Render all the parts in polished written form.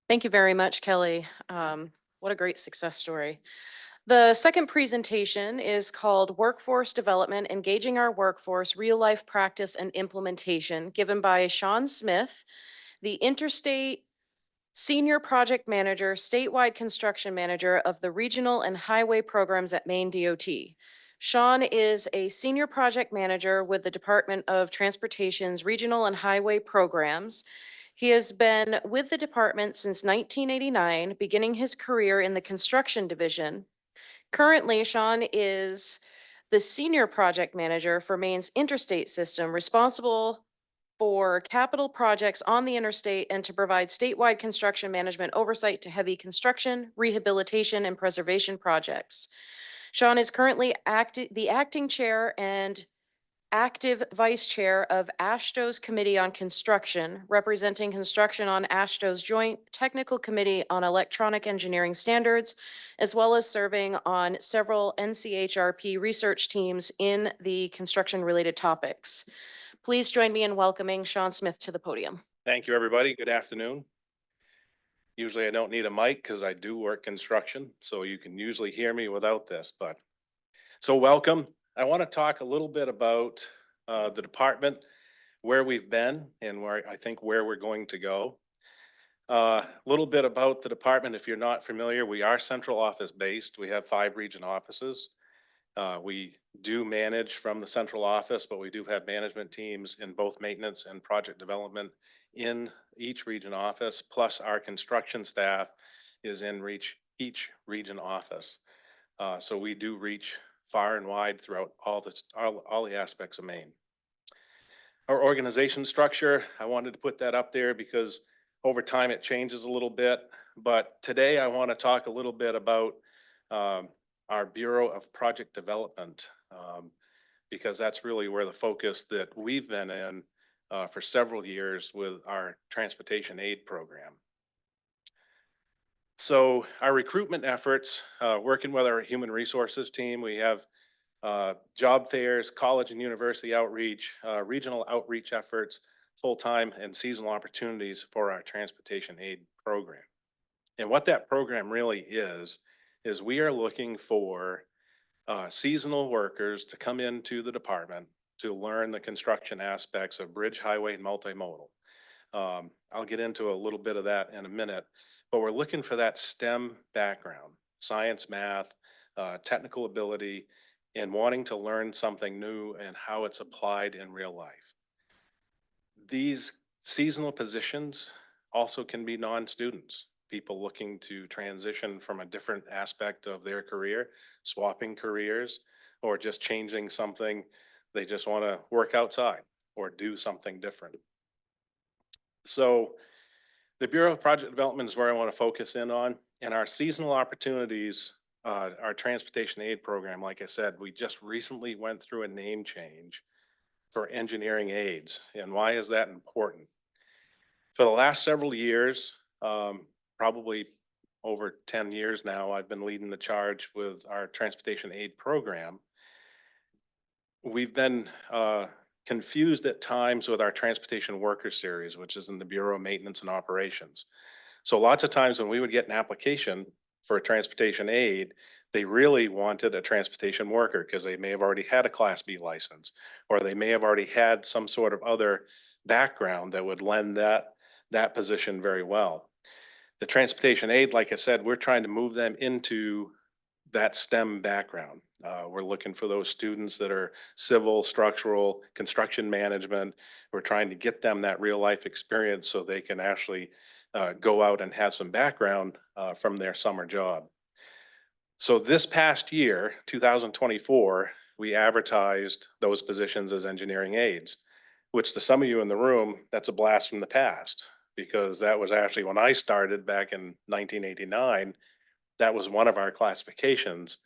Thank you very much, Kelly. What a great success story. The second presentation is called Workforce Development, Engaging Our Workforce, Real Life Practice and Implementation, given by Shawn Smith, the Interstate Senior Project Manager, Statewide Construction Manager of the Regional and Highway Programs at MaineDOT. Shawn is a Senior Project Manager with the Department of Transportation's Regional and Highway Programs. He has been with the department since 1989, beginning his career in the construction division. Currently, Shawn is the Senior Project Manager for Maine's interstate system, responsible for capital projects on the interstate and to provide statewide construction management oversight to heavy construction, rehabilitation, and preservation projects. Shawn is currently the acting chair and active vice chair of ASHTO's Committee on Construction, representing construction on ASHTO's Joint Technical Committee on Electronic Engineering Standards, as well as serving on several NCHRP research teams in the construction-related topics. Please join me in welcoming Shawn Smith to the podium. Thank you, everybody. Good afternoon. Usually I don't need a mic because I do work construction, so you can usually hear me without this, but so welcome. I want to talk a little bit about the department, where we've been and where we're going to go. A little bit about the department. If you're not familiar, we are central office based. We have 5 region offices. We do manage from the central office, but we do have management teams in both maintenance and project development in each region office, plus our construction staff is in each region office. So we do reach far and wide throughout all the aspects of Maine. Our organization structure, I wanted to put that up there because over time it changes a little bit. But today I want to talk a little bit about our Bureau of Project Development, because that's really where the focus that we've been in for several years with our transportation aid program. So our recruitment efforts, working with our human resources team, we have job fairs, college and university outreach, regional outreach efforts, full-time and seasonal opportunities for our transportation aid program. And what that program really is we are looking for seasonal workers to come into the department to learn the construction aspects of bridge, highway, and multimodal. I'll get into a little bit of that in a minute, but we're looking for that STEM background, science, math, technical ability, and wanting to learn something new and how it's applied in real life. These seasonal positions also can be non-students, people looking to transition from a different aspect of their career, swapping careers, or just changing something. They just want to work outside or do something different. So the Bureau of Project Development is where I want to focus in on. And our seasonal opportunities, our transportation aid program, like I said, we just recently went through a name change for engineering aids. And why is that important? For the last several years, probably over 10 years now, I've been leading the charge with our transportation aid program. We've been confused at times with our transportation worker series, which is in the Bureau of Maintenance and Operations. So lots of times when we would get an application for a transportation aid, they really wanted a transportation worker because they may have already had a Class B license, or they may have already had some sort of other background that would lend that position very well. The transportation aid, like I said, we're trying to move them into that STEM background. We're looking for those students that are civil, structural, construction management. We're trying to get them that real life experience so they can actually go out and have some background from their summer job. So this past year, 2024, we advertised those positions as engineering aides, which to some of you in the room, that's a blast from the past, because that was actually when I started back in 1989, that was one of our classifications.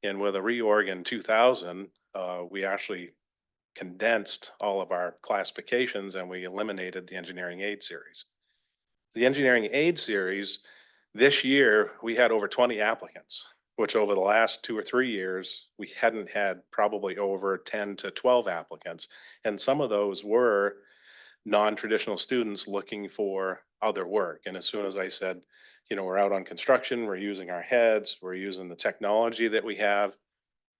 And with a reorg in 2000, we actually condensed all of our classifications and we eliminated the engineering aid series. The engineering aid series, this year, we had over 20 applicants, which over the last 2 or 3 years, we hadn't had probably over 10 to 12 applicants. And some of those were non-traditional students looking for other work. And as soon as I said, we're out on construction, we're using our heads, we're using the technology that we have,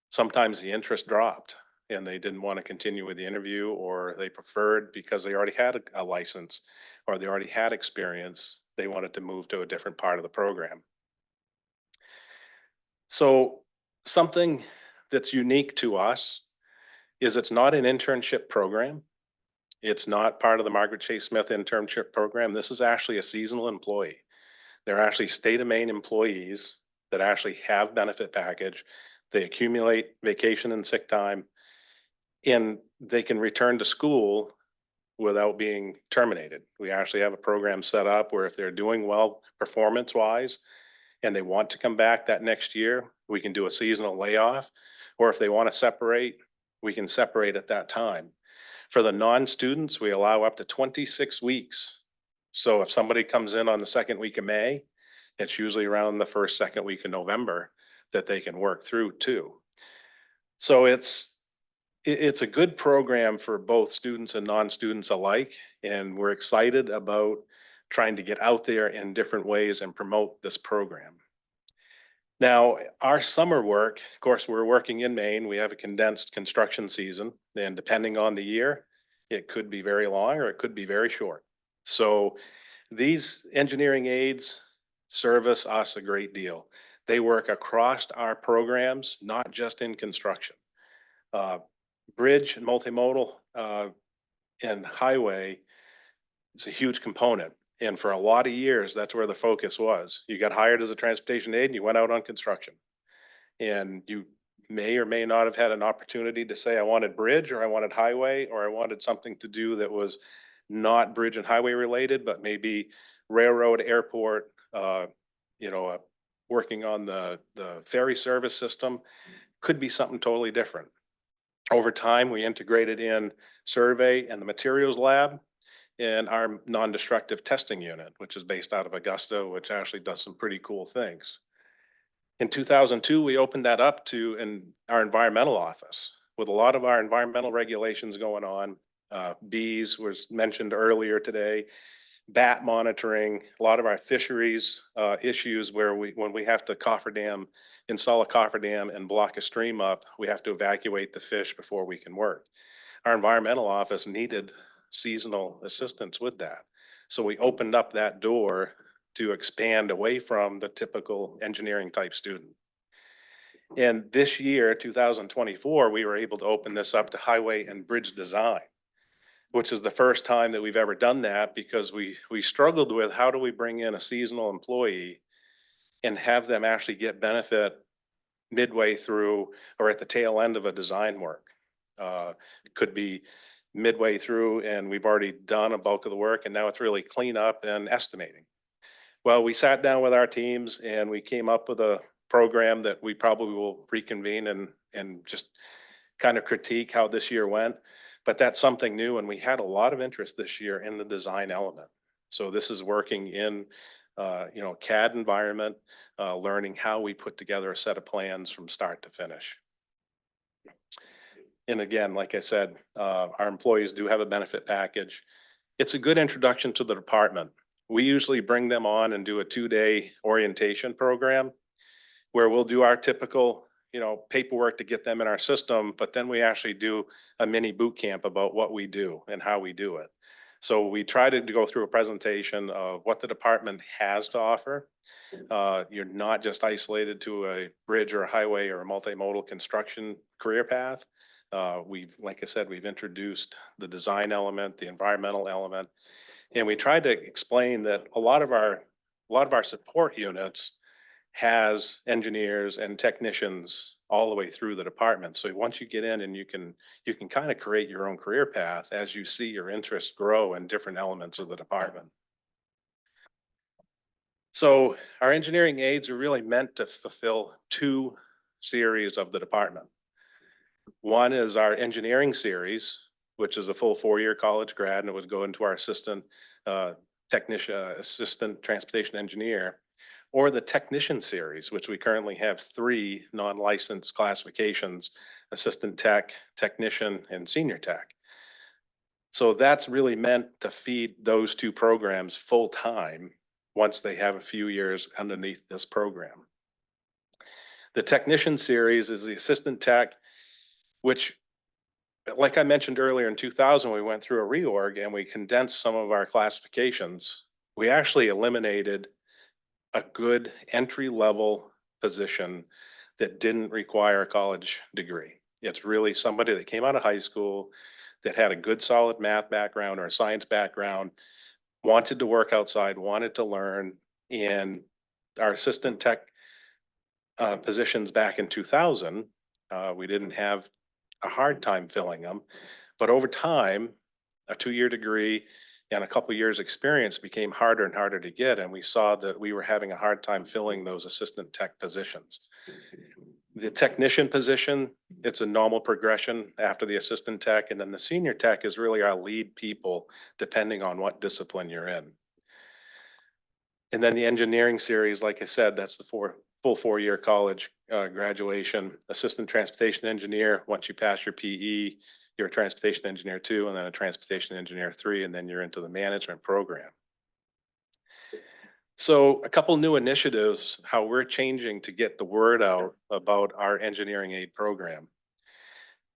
sometimes the interest dropped and they didn't want to continue with the interview, or they preferred, because they already had a license or they already had experience, they wanted to move to a different part of the program. So something that's unique to us is it's not an internship program. It's not part of the Margaret Chase Smith internship program. This is actually a seasonal employee. They're actually state of Maine employees that actually have benefit package. They accumulate vacation and sick time, and they can return to school without being terminated. We actually have a program set up where if they're doing well performance wise and they want to come back that next year, we can do a seasonal layoff. Or if they want to separate, we can separate at that time. For the non-students, we allow up to 26 weeks. So if somebody comes in on the second week of May, it's usually around the first, second week of November that they can work through too. So it's a good program for both students and non-students alike, and we're excited about trying to get out there in different ways and promote this program. Now, our summer work, of course, we're working in Maine. We have a condensed construction season, and depending on the year, it could be very long or it could be very short. So these engineering aides service us a great deal. They work across our programs, not just in construction. Uh, Bridge and multimodal and highway is a huge component. And for a lot of years, that's where the focus was. You got hired as a transportation aide and you went out on construction. And you may or may not have had an opportunity to say, I wanted bridge or I wanted highway or I wanted something to do that was not bridge and highway related, but maybe railroad, airport, you know, uh, working on the ferry service system could be something totally different. Over time, we integrated in survey and the materials lab in our non-destructive testing unit, which is based out of Augusta, which actually does some pretty cool things. In 2002, we opened that up to our environmental office with a lot of our environmental regulations going on. Bees was mentioned earlier today, bat monitoring, a lot of our fisheries issues where when we have to install a cofferdam and block a stream up, we have to evacuate the fish before we can work. Our environmental office needed seasonal assistance with that. So we opened up that door to expand away from the typical engineering type student. And this year, 2024, we were able to open this up to highway and bridge design, which is the first time that we've ever done that, because we struggled with how do we bring in a seasonal employee and have them actually get benefit midway through or at the tail end of a design work. It could be midway through and we've already done a bulk of the work and now it's really cleanup and estimating. Well, we sat down with our teams and we came up with a program that we probably will reconvene and just kind of critique how this year went. But that's something new, and we had a lot of interest this year in the design element. So this is working in CAD environment, learning how we put together a set of plans from start to finish. And again, like I said, our employees do have a benefit package. It's a good introduction to the department. We usually bring them on and do a 2-day orientation program where we'll do our typical, paperwork to get them in our system, but then we actually do a mini boot camp about what we do and how we do it. So we try to go through a presentation of what the department has to offer. You're not just isolated to a bridge or a highway or a multimodal construction career path. Like I said, we've introduced the design element, the environmental element, and we tried to explain that a lot of our support units has engineers and technicians all the way through the department. So once you get in and you can kind of create your own career path as you see your interests grow in different elements of the department. So our engineering aides are really meant to fulfill two series of the department. One is our engineering series, which is a full 4-year college grad, and it would go into our assistant transportation engineer, or the technician series, which we currently have 3 non-licensed classifications: assistant tech, technician, and senior tech. So that's really meant to feed those two programs full time once they have a few years underneath this program. The technician series is the assistant tech, which, like I mentioned earlier, in 2000, we went through a reorg and we condensed some of our classifications. We actually eliminated a good entry level position that didn't require a college degree. It's really somebody that came out of high school that had a good solid math background or a science background, wanted to work outside, wanted to learn. And our assistant tech positions back in 2000, we didn't have a hard time filling them. But over time, a 2-year degree and a couple years experience became harder and harder to get. And we saw that we were having a hard time filling those assistant tech positions. The technician position, it's a normal progression after the assistant tech. And then the senior tech is really our lead people, depending on what discipline you're in. And then the engineering series, like I said, that's the full 4-year college graduation. Assistant transportation engineer, once you pass your PE, you're a transportation engineer 2, and then a transportation engineer 3, and then you're into the management program. So a couple new initiatives, how we're changing to get the word out about our engineering aid program.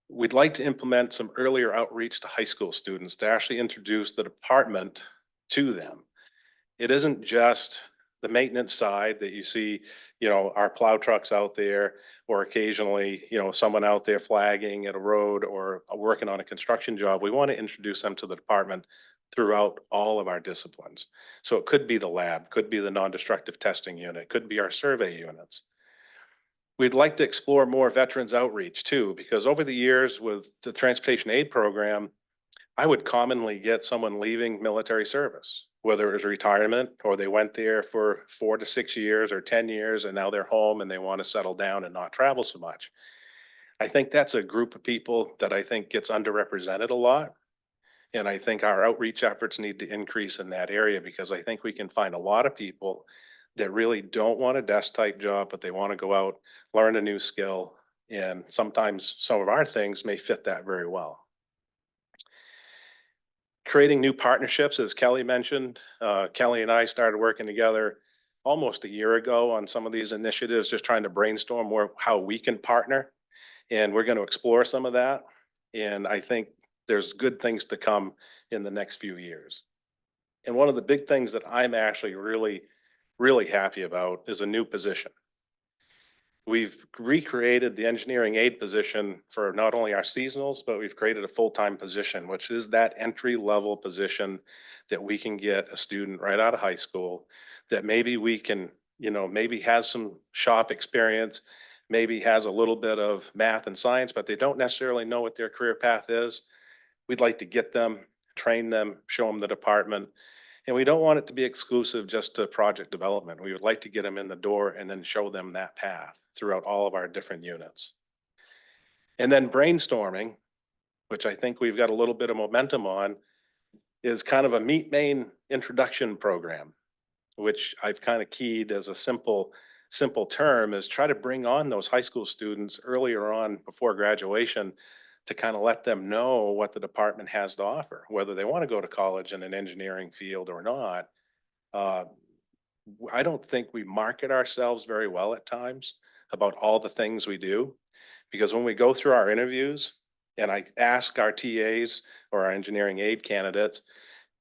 We'd like to implement some earlier outreach to high school students to actually introduce the department to them. It isn't just the maintenance side that you see, our plow trucks out there, or occasionally, someone out there flagging at a road or working on a construction job. We want to introduce them to the department throughout all of our disciplines. So it could be the lab, could be the non-destructive testing unit, could be our survey units. We'd like to explore more veterans outreach too, because over the years with the transportation aid program, I would commonly get someone leaving military service, whether it was retirement or they went there for 4 to 6 years or 10 years and now they're home and they want to settle down and not travel so much. I think that's a group of people that I think gets underrepresented a lot. And I think our outreach efforts need to increase in that area because I think we can find a lot of people that really don't want a desk type job, but they want to go out, learn a new skill. And sometimes some of our things may fit that very well. Creating new partnerships, as Kelly mentioned. Kelly and I started working together almost a year ago on some of these initiatives, just trying to brainstorm more how we can partner. And we're going to explore some of that. And I think there's good things to come in the next few years. And one of the big things that I'm actually really, really happy about is a new position. We've recreated the engineering aid position for not only our seasonals, but we've created a full-time position, which is that entry-level position that we can get a student right out of high school that maybe we can, maybe has some shop experience, maybe has a little bit of math and science, but they don't necessarily know what their career path is. We'd like to get them, train them, show them the department. And we don't want it to be exclusive just to project development. We would like to get them in the door and then show them that path throughout all of our different units. And then brainstorming, which I think we've got a little bit of momentum on, is kind of a Meet Maine introduction program, which I've kind of keyed as a simple term, is try to bring on those high school students earlier on before graduation to kind of let them know what the department has to offer, whether they want to go to college in an engineering field or not. Uh, I don't think we market ourselves very well at times about all the things we do, because when we go through our interviews and I ask our TAs or our engineering aid candidates,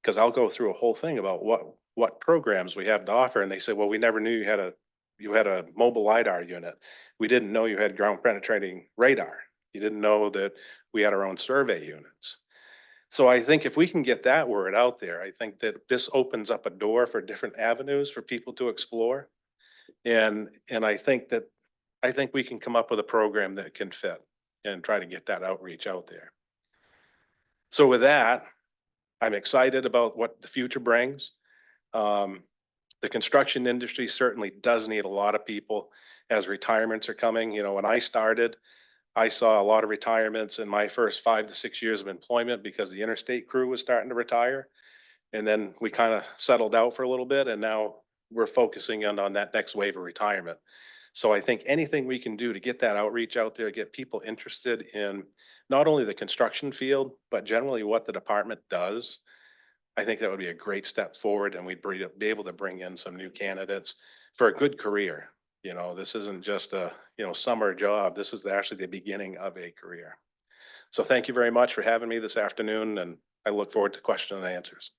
because I'll go through a whole thing about what programs we have to offer, and they say, well, we never knew you had a mobile LiDAR unit. We didn't know you had ground penetrating radar. You didn't know that we had our own survey units. So I think if we can get that word out there, I think that this opens up a door for different avenues for people to explore. And I think we can come up with a program that can fit and try to get that outreach out there. So with that, I'm excited about what the future brings. Um, the construction industry certainly does need a lot of people as retirements are coming. When I started, I saw a lot of retirements in my first 5 to 6 years of employment because the Interstate crew was starting to retire. And then we kind of settled out for a little bit, and now we're focusing on that next wave of retirement. So I think anything we can do to get that outreach out there, get people interested in not only the construction field, but generally what the department does, I think that would be a great step forward, and we'd be able to bring in some new candidates for a good career. You know, this isn't just a, summer job. This is actually the beginning of a career. So thank you very much for having me this afternoon, and I look forward to question and answers.